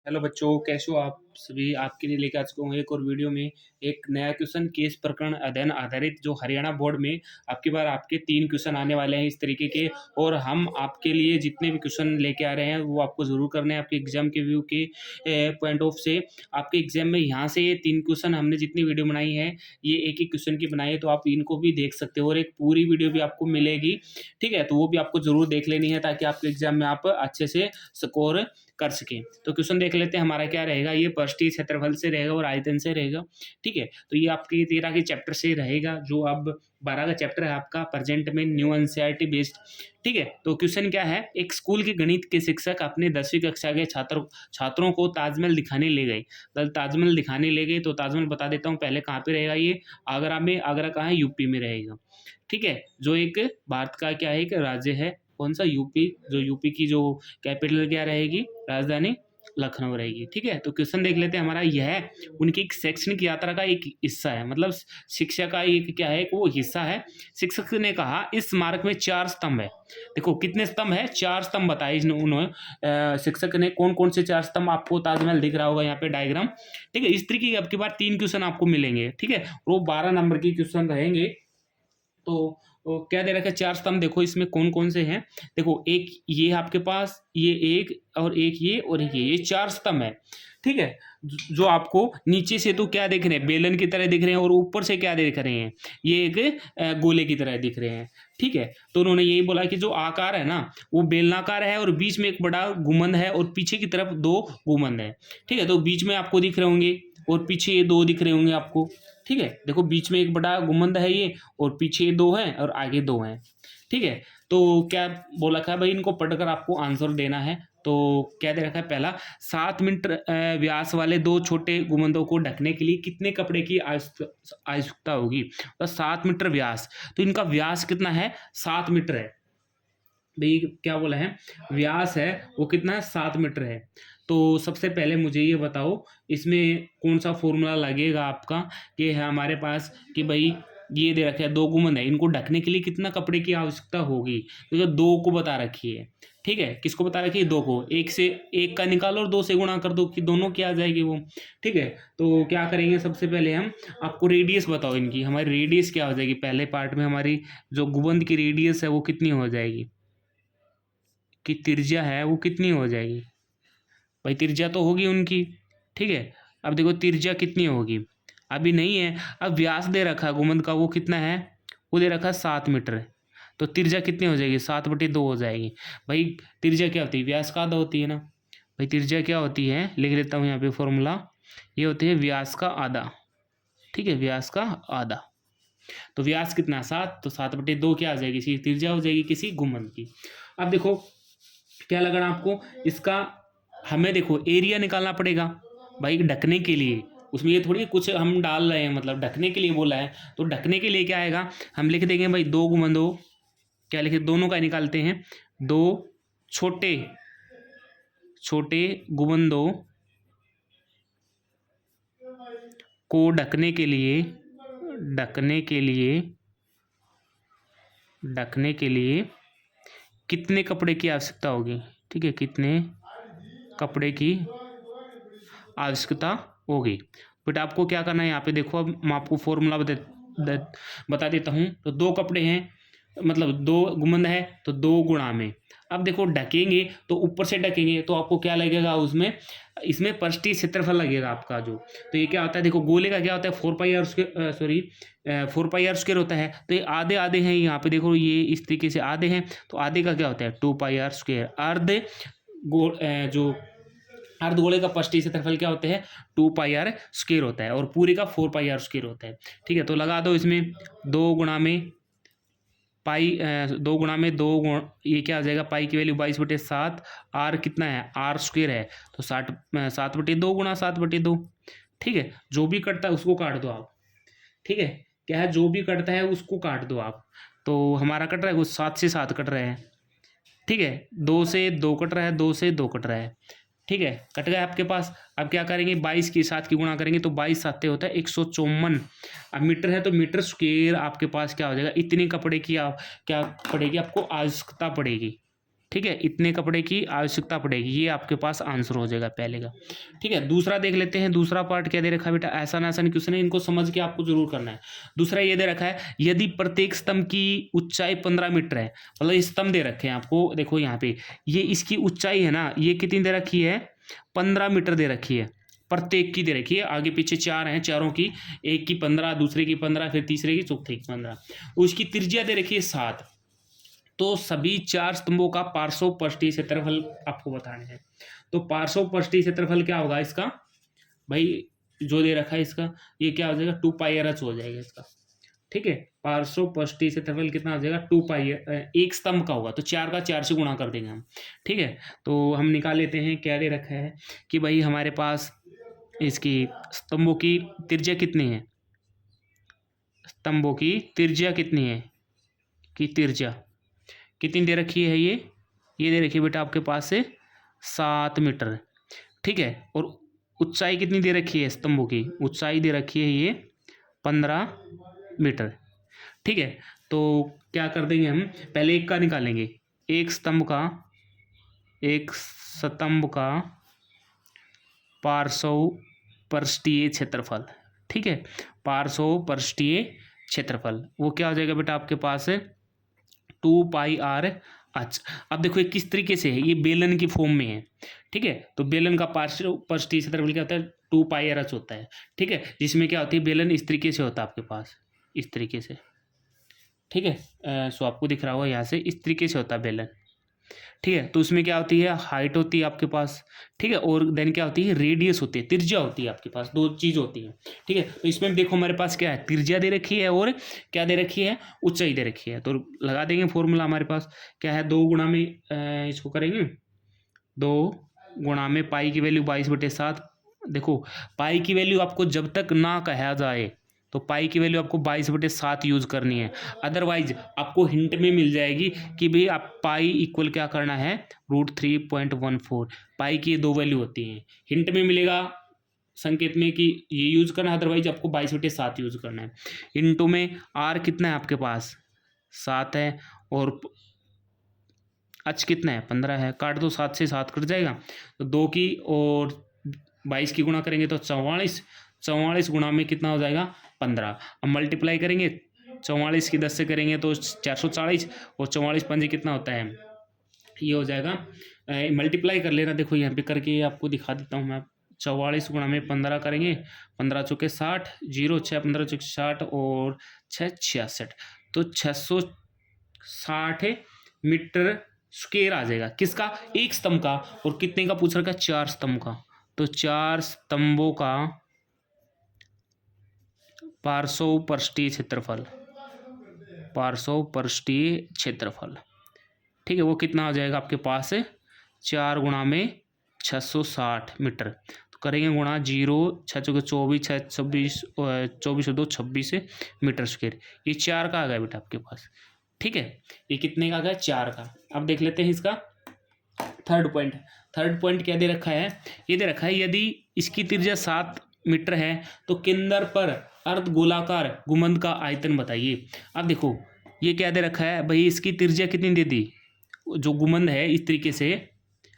Hello बच्चों, कैसे हो आप सभी। आपके लिए लेकर आ चुका हूँ एक और वीडियो में एक नया क्वेश्चन केस प्रकरण अध्ययन आधारित, जो हरियाणा बोर्ड में आपकी बार आपके 3 क्वेश्चन आने वाले हैं इस तरीके के। और हम आपके लिए जितने भी क्वेश्चन लेके आ रहे हैं वो आपको ज़रूर करने हैं आपके एग्जाम के व्यू के पॉइंट ऑफ से। आपके एग्जाम में यहाँ से ये 3 क्वेश्चन हमने जितनी वीडियो बनाई है ये एक ही क्वेश्चन की बनाई है, तो आप इनको भी देख सकते हो और एक पूरी वीडियो भी आपको मिलेगी। ठीक है, तो वो भी आपको ज़रूर देख लेनी है ताकि आपके एग्जाम में आप अच्छे से स्कोर कर सकें। तो क्वेश्चन देख लेते हैं हमारा क्या रहेगा। ये पृष्ठीय क्षेत्रफल से रहेगा और आयतन से रहेगा। ठीक है, तो ये आपके 13 के चैप्टर से रहेगा, जो अब 12 का चैप्टर है आपका प्रेजेंट में न्यू एनसीईआरटी बेस्ड। ठीक है, तो क्वेश्चन क्या है। एक स्कूल के गणित के शिक्षक अपने 10वीं कक्षा के छात्रों को ताजमहल दिखाने ले गए। ताजमहल दिखाने ले गए, तो ताजमहल बता देता हूँ पहले कहाँ पे रहेगा। ये आगरा में। आगरा कहाँ है? यूपी में रहेगा। ठीक है, जो एक भारत का क्या है, एक राज्य है। कौन सा? यूपी। जो यूपी की जो कैपिटल क्या रहेगी, राजधानी लखनऊ रहेगी। ठीक है, तो क्वेश्चन देख लेते हैं हमारा। यह उनकी एक शैक्षणिक यात्रा का एक हिस्सा है, मतलब शिक्षा का एक क्या है, एक वो हिस्सा है। शिक्षक ने कहा इस स्मारक में 4 स्तंभ है। देखो कितने स्तंभ है, 4 स्तंभ बताए उन्होंने। शिक्षक ने कौन कौन से 4 स्तंभ, आपको ताजमहल दिख रहा होगा यहाँ पे डायग्राम। ठीक है, इस तरीके के अब की बार 3 क्वेश्चन आपको मिलेंगे। ठीक है, वो 12 नंबर की क्वेश्चन रहेंगे। तो क्या दे रखा है, 4 स्तंभ। देखो इसमें कौन कौन से हैं। देखो एक ये आपके पास, ये एक और एक ये और एक ये 4 स्तंभ है। ठीक है, जो आपको नीचे से तो क्या दिख रहे हैं, बेलन की तरह दिख रहे हैं, और ऊपर से क्या दिख रहे हैं, ये एक गोले की तरह दिख रहे हैं। ठीक है, तो उन्होंने यही बोला कि जो आकार है ना वो बेलनाकार है और बीच में एक बड़ा गुंबद है और पीछे की तरफ 2 गुंबद है। ठीक है, तो बीच में आपको दिख रहे होंगे और पीछे ये 2 दिख रहे होंगे आपको। ठीक है, देखो बीच में एक बड़ा गुंबद है ये, और पीछे 2 हैं और आगे 2 हैं। ठीक है, तो क्या बोला था भाई, इनको पढ़कर आपको आंसर देना है। तो क्या दे रखा है, पहला 7 मीटर व्यास वाले 2 छोटे गुंबदों को ढकने के लिए कितने कपड़े की आवश्यकता होगी। तो 7 मीटर व्यास, तो इनका व्यास कितना है, 7 मीटर है। भाई क्या बोला है, व्यास है वो कितना है, 7 मीटर है। तो सबसे पहले मुझे ये बताओ इसमें कौन सा फॉर्मूला लगेगा आपका, कि है हमारे पास कि भाई ये दे रखा है 2 गुंबद है, इनको ढकने के लिए कितना कपड़े की आवश्यकता होगी। तो 2 को बता रखी है। ठीक है, किसको बता रखी है, 2 को। एक से एक का निकालो और 2 से गुणा कर दो कि दोनों की आ जाएगी वो। ठीक है, तो क्या करेंगे, सबसे पहले हम आपको रेडियस बताओ इनकी। हमारी रेडियस क्या हो जाएगी, पहले पार्ट में हमारी जो गुंबद की रेडियस है वो कितनी हो जाएगी, की त्रिज्या है वो कितनी हो जाएगी। भाई त्रिज्या तो होगी उनकी। ठीक है, अब देखो त्रिज्या कितनी होगी, अभी नहीं है। अब व्यास दे रखा है गुंबद का, वो कितना है, वो दे रखा है 7 मीटर। तो त्रिज्या कितनी हो जाएगी, 7/2 हो जाएगी। भाई त्रिज्या क्या होती है, व्यास का आधा होती है ना। भाई त्रिज्या क्या होती है, लिख लेता हूँ यहाँ पे फॉर्मूला। ये होती है व्यास का आधा। ठीक है, व्यास का आधा। तो व्यास कितना, 7, तो 7/2 क्या आ जाएगी, इसकी त्रिज्या हो जाएगी किसी गुंबद की। अब देखो क्या लगना आपको इसका, हमें देखो एरिया निकालना पड़ेगा भाई ढकने के लिए। उसमें ये थोड़ी कुछ हम डाल रहे हैं, मतलब ढकने के लिए बोला है, तो ढकने के लिए क्या आएगा, हम लिख देंगे भाई 2 गुंबदों, क्या लिखे, दोनों का निकालते हैं, 2 छोटे छोटे गुंबदों को ढकने के लिए कितने कपड़े की आवश्यकता होगी। ठीक है, कितने कपड़े की आवश्यकता होगी। बट आपको क्या करना है यहाँ पे, देखो अब मैं आपको फॉर्मूला बता देता हूँ। तो 2 कपड़े हैं, मतलब 2 गुंबद है, तो 2 गुणा में। अब देखो ढकेंगे तो ऊपर से ढकेंगे तो आपको क्या लगेगा उसमें, इसमें पृष्ठीय क्षेत्रफल लगेगा आपका जो। तो ये क्या होता है, देखो गोले का क्या होता है, 4 पाई आर स्क्वायर होता है। तो ये आधे आधे हैं, यहाँ पे देखो ये इस तरीके से आधे हैं, तो आधे का क्या होता है 2 पाई आर स्क्वायर। जो अर्धगोले का पृष्ठीय क्षेत्रफल क्या होते हैं, 2 पाई आर स्क्वायर होता है, और पूरे का 4 पाई आर स्क्वायर होता है। ठीक है, तो लगा दो इसमें 2 गुणा में पाई, 2 गुणा में 2 ये क्या आ जाएगा, पाई की वैल्यू 22/7। आर कितना है, आर स्क्वायर है, तो 7/2 गुणा 7/2। ठीक है, जो भी कटता है उसको काट दो आप। ठीक है, क्या है, जो भी कटता है उसको काट दो आप। तो हमारा कट रहा है वो 7 से 7 कट रहे हैं। ठीक है, 2 से 2 कट रहा है, 2 से 2 कट रहा है। ठीक है, कट गया आपके पास। अब क्या करेंगे, 22 के 7 की गुणा करेंगे तो 22 7 होता है 154। अब मीटर है तो मीटर स्क्वायर आपके पास क्या हो जाएगा, इतने कपड़े की क्या पड़ेगी आपको आवश्यकता पड़ेगी। ठीक है, इतने कपड़े की आवश्यकता पड़ेगी, ये आपके पास आंसर हो जाएगा पहले का। ठीक है, दूसरा देख लेते हैं। दूसरा पार्ट क्या दे रखा है बेटा, आसान आसान क्वेश्चन है, इनको समझ के आपको जरूर करना है। दूसरा ये दे रखा है, यदि प्रत्येक स्तंभ की ऊंचाई 15 मीटर है, मतलब ये स्तंभ दे रखे हैं आपको, देखो यहाँ पे ये इसकी ऊंचाई है ना, ये कितनी दे रखी है, 15 मीटर दे रखी है, प्रत्येक की दे रखी है। आगे पीछे चार हैं, चारों की, एक की 15, दूसरे की 15, फिर तीसरे की, चौथे की 15। उसकी त्रिज्या दे रखी है 7। तो सभी चार स्तंभों का पार्श्व पृष्ठीय क्षेत्रफल आपको बताना है। तो पार्श्व पृष्ठीय क्षेत्रफल क्या होगा इसका भाई, जो दे रखा है इसका, ये क्या हो जाएगा, 2πr हो जाएगा इसका। ठीक है, पार्श्व पृष्ठीय क्षेत्रफल कितना हो जाएगा, 2πr, एक स्तंभ का होगा तो 4 का 4 से गुणा कर देंगे हम। ठीक है, तो हम निकाल लेते हैं, क्या दे रखा है कि भाई हमारे पास इसकी स्तंभों की त्रिज्या कितनी है, स्तंभों की त्रिज्या कितनी है, कि त्रिज्या कितनी दे रखी है, ये दे रखी है बेटा आपके पास से 7 मीटर। ठीक है, और ऊंचाई कितनी दे रखी है, स्तंभों की ऊंचाई दे रखी है ये 15 मीटर। ठीक है, तो क्या कर देंगे हम, पहले एक का निकालेंगे, एक स्तंभ का पार्श्व पृष्ठीय क्षेत्रफल। ठीक है, पार्श्व पृष्ठीय क्षेत्रफल वो क्या हो जाएगा बेटा आपके पास 2πr। अच्छा, अब देखो ये किस तरीके से है, ये बेलन की फॉर्म में है। ठीक है, तो बेलन का पार्श्व पृष्ठीय क्षेत्रफल क्या होता है, 2πr होता है। ठीक है, जिसमें क्या होती है, बेलन इस तरीके से होता है आपके पास, इस तरीके से। ठीक है, सो आपको दिख रहा होगा यहाँ से, इस तरीके से होता है बेलन। ठीक है, तो उसमें क्या होती है, हाइट होती है आपके पास। ठीक है, और देन क्या होती है, रेडियस होती है, त्रिज्या होती है आपके पास, दो चीज होती है। ठीक है, तो इसमें देखो हमारे पास क्या है, त्रिज्या दे रखी है और क्या दे रखी है, ऊंचाई दे रखी है। तो लगा देंगे फॉर्मूला, हमारे पास क्या है, 2 गुणा में इसको करेंगे, 2 गुणा में पाई की वैल्यू 22/7। देखो पाई की वैल्यू आपको जब तक ना कहा जाए तो पाई की वैल्यू आपको 22/7 यूज करनी है, अदरवाइज आपको हिंट में मिल जाएगी कि भाई आप पाई इक्वल क्या करना है, √3.14। पाई की 2 वैल्यू होती हैं, हिंट में मिलेगा संकेत में कि ये यूज करना है, अदरवाइज आपको 22/7 यूज करना है। इंटू में आर कितना है आपके पास, 7 है, और एच कितना है, 15 है। काट दो, 7 से 7 कट जाएगा, तो 2 की और 22 की गुणा करेंगे तो 44, 44 गुणा में कितना हो जाएगा, 15। अब मल्टीप्लाई करेंगे, 44 की 10 से करेंगे तो 440, और 44 पंजे कितना होता है, ये हो जाएगा, मल्टीप्लाई कर लेना। देखो यहाँ पे करके आपको दिखा देता हूँ मैं, 44 गुणा में 15 करेंगे, 15 चौके 60, 0 6 15 चौके 60 और 6 66, तो 660 मीटर स्क्वायर आ जाएगा, किसका, एक स्तंभ का। और कितने का पूछ रखा है, 4 स्तंभ का। तो 4 स्तंभों का पार्श्व पृष्ठीय क्षेत्रफल, पार्श्व पृष्ठीय क्षेत्रफल। ठीक है, वो कितना आ जाएगा आपके पास 4 गुणा में 660 मीटर। तो करेंगे गुणा, 0 6 चौके 24, 6 26, 24 2 26 मीटर स्क्वायर। ये 4 का आ गया बेटा आपके पास। ठीक है, ये कितने का आ गया, 4 का। अब देख लेते हैं इसका थर्ड पॉइंट। थर्ड पॉइंट क्या दे रखा है, ये दे रखा है, यदि इसकी त्रिज्या 7 मीटर है तो केंद्र पर अर्धगोलाकार गुंबद का आयतन बताइए। अब देखो ये क्या दे रखा है भाई, इसकी त्रिज्या कितनी दे दी, जो गुंबद है इस तरीके से,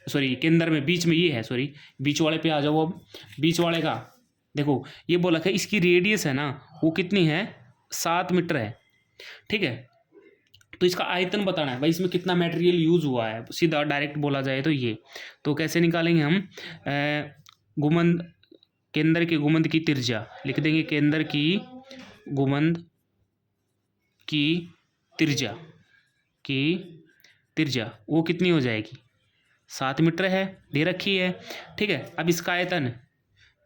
सॉरी केंद्र में बीच में ये है, सॉरी बीच वाले पे आ जाओ। अब बीच वाले का देखो, ये बोला है इसकी रेडियस है ना, वो कितनी है, 7 मीटर है। ठीक है, तो इसका आयतन बताना है भाई, इसमें कितना मटेरियल यूज हुआ है, सीधा डायरेक्ट बोला जाए तो ये। तो कैसे निकालेंगे हम, गुंबद, केंद्र के गुंबद की त्रिज्या लिख देंगे, केंद्र की गुंबद की त्रिज्या, वो कितनी हो जाएगी, 7 मीटर है, दे रखी है। ठीक है, अब इसका आयतन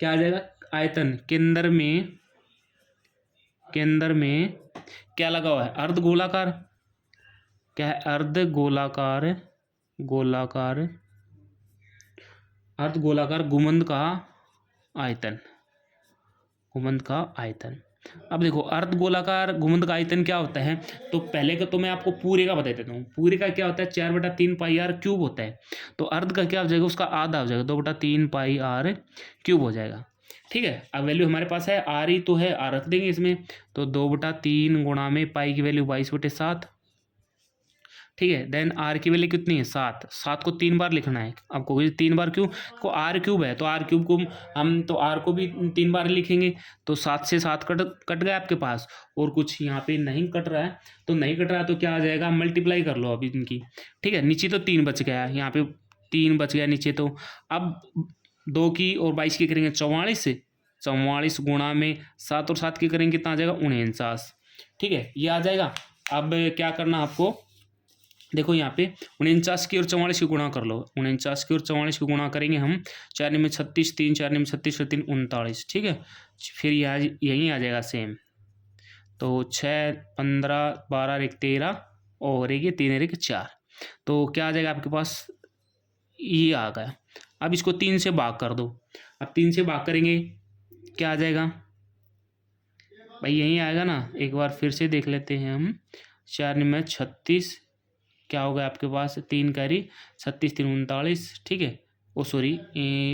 क्या आ जाएगा, आयतन केंद्र में क्या लगा हुआ है, अर्धगोलाकार, क्या है, अर्धगोलाकार गुंबद का आयतन। अब देखो अर्धगोलाकार गुंबद का आयतन क्या होता है, तो पहले का तो मैं आपको पूरे का बता देता हूँ। पूरे का क्या होता है, 4/3πr³ होता है। तो अर्ध का क्या हो जाएगा, उसका आधा हो जाएगा, 2/3πr³ हो जाएगा। ठीक है, अब वैल्यू हमारे पास है, आर ही तो है, आर रख देंगे इसमें। तो 2/3 गुणा में पाई की वैल्यू 22/7, ठीक है। देन आर की वैल्यू कितनी है 7, 7 को 3 बार लिखना है आपको। 3 बार क्यों, को आर क्यूब है तो आर क्यूब को हम तो आर को भी 3 बार लिखेंगे, तो 7 से 7 कट गया आपके पास, और कुछ यहाँ पे नहीं कट रहा है। तो नहीं कट रहा है तो क्या आ जाएगा, मल्टीप्लाई कर लो अभी इनकी, ठीक है। नीचे तो 3 बच गया, यहाँ पे 3 बच गया नीचे। तो अब 2 की और 22 की करेंगे 44 से, 44 गुणा में 7 और 7 की करेंगे कितना आ जाएगा 49, ठीक है, ये आ जाएगा। अब क्या करना आपको, देखो यहाँ पे 49 की और 44 की गुणा कर लो, 49 की और 44 की गुणा करेंगे हम, 4 में 36, 3 4 में 36 और 3 39, ठीक है। फिर यहीं आ जाएगा सेम, तो 6 15 12 एक 13 और एक 3 एक 4, तो क्या आ जाएगा आपके पास, ये आ गया। अब इसको 3 से भाग कर दो, अब 3 से भाग करेंगे क्या आ जाएगा भाई, यहीं आएगा ना। एक बार फिर से देख लेते हैं हम, 4 में 36, क्या होगा आपके पास 3 कैरी 36 3 39, ठीक है। ओ सॉरी,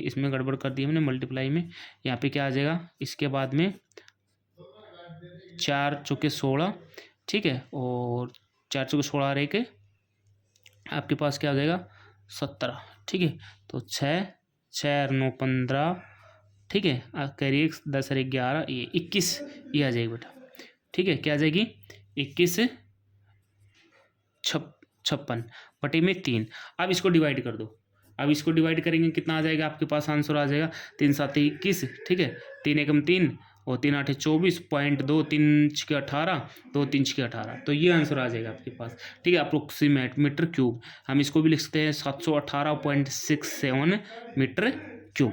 इसमें गड़बड़ कर दी हमने मल्टीप्लाई में, यहाँ पे क्या आ जाएगा, इसके बाद में 4 चौके 16, ठीक है, और 4 चौके 16 रह के आपके पास क्या आ जाएगा 17, ठीक है। तो 6 6 9 15, ठीक है, कैरी 10 11, ये 21, ये आ जाएगी बेटा, ठीक है। क्या आ जाएगी 21 56 बटे में 3। अब इसको डिवाइड कर दो, अब इसको डिवाइड करेंगे कितना आ जाएगा आपके पास, आंसर आ जाएगा 3 7 21, ठीक है, 3 एकम 3 और 3 8 24, 0.2 3 6 18, 2 3 6 18, तो ये आंसर आ जाएगा आपके पास, ठीक है। अप्रोक्सीमेट मीटर क्यूब, हम इसको भी लिख सकते हैं 718.67 मीटर क्यूब,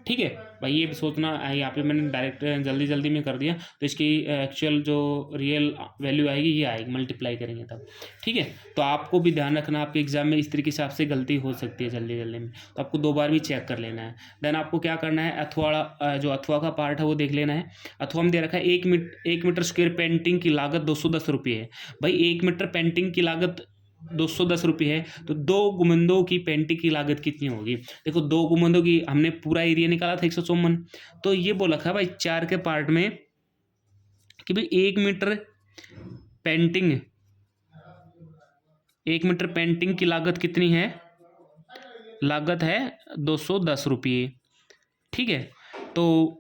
ठीक है भाई। ये भी सोचना, यहाँ पे मैंने डायरेक्ट जल्दी जल्दी में कर दिया, तो इसकी एक्चुअल जो रियल वैल्यू आएगी ये आएगी, मल्टीप्लाई करेंगे तब, ठीक है। तो आपको भी ध्यान रखना, आपके एग्जाम में इस तरीके से आपसे गलती हो सकती है जल्दी जल्दी में, तो आपको 2 बार भी चेक कर लेना है। देन आपको क्या करना है, अथवा जो अथवा का पार्ट है वो देख लेना है। अथवा में दे रखा है 1 मीटर स्क्वायर पेंटिंग की लागत 210 रुपये है। भाई 1 मीटर पेंटिंग की लागत 210 रुपये है, तो 2 गुमंदों की पेंटिंग की लागत कितनी होगी। देखो 2 गुमंदों की हमने पूरा एरिया निकाला था 154, तो ये बोला था भाई 4 के पार्ट में कि भाई 1 मीटर पेंटिंग की लागत कितनी है, लागत है 210 रुपये, ठीक है। तो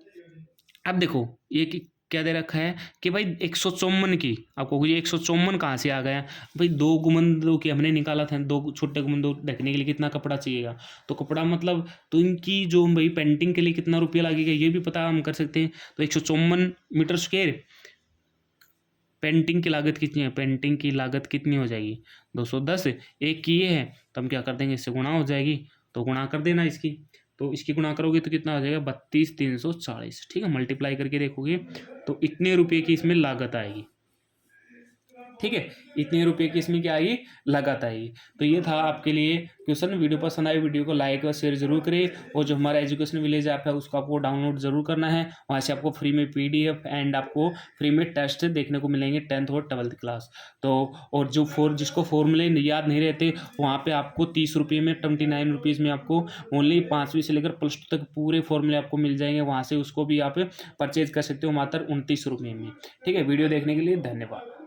अब देखो ये क्या दे रखा है कि भाई 154 की, आपको ये 154 कहाँ से आ गया भाई, 2 गुमंदों की हमने निकाला था, 2 छोटे गुमंदों ढकने के लिए कितना कपड़ा चाहिएगा, तो कपड़ा मतलब तो इनकी जो भाई पेंटिंग के लिए कितना रुपया लगेगा ये भी पता हम कर सकते हैं। तो 154 मीटर स्क्वायर पेंटिंग की लागत कितनी है, पेंटिंग की लागत कितनी हो जाएगी 210, एक की ये है तो हम क्या कर देंगे, इससे गुणा हो जाएगी, तो गुणा कर देना इसकी, तो इसकी गुणा करोगे तो कितना आ जाएगा 32 340, ठीक है। मल्टीप्लाई करके देखोगे तो इतने रुपये की इसमें लागत आएगी, ठीक है, इतने रुपए की इसमें क्या आएगी, लागत आएगी। तो ये था आपके लिए क्वेश्चन। वीडियो पसंद आई, वीडियो को लाइक और शेयर जरूर करें, और जो हमारा एजुकेशन विलेज ऐप है उसको आपको डाउनलोड जरूर करना है, वहाँ से आपको फ्री में PDF एंड आपको फ्री में टेस्ट देखने को मिलेंगे 10th और 12th क्लास। तो और जो जिसको फॉर्मूले याद नहीं रहते वहाँ पे आपको 30 रुपये में 29 रुपीज़ में आपको ओनली 5वीं से लेकर +2 तक पूरे फॉर्मूले आपको मिल जाएंगे, वहाँ से उसको भी आप परचेज कर सकते हो मात्र 29 रुपये में, ठीक है। वीडियो देखने के लिए धन्यवाद।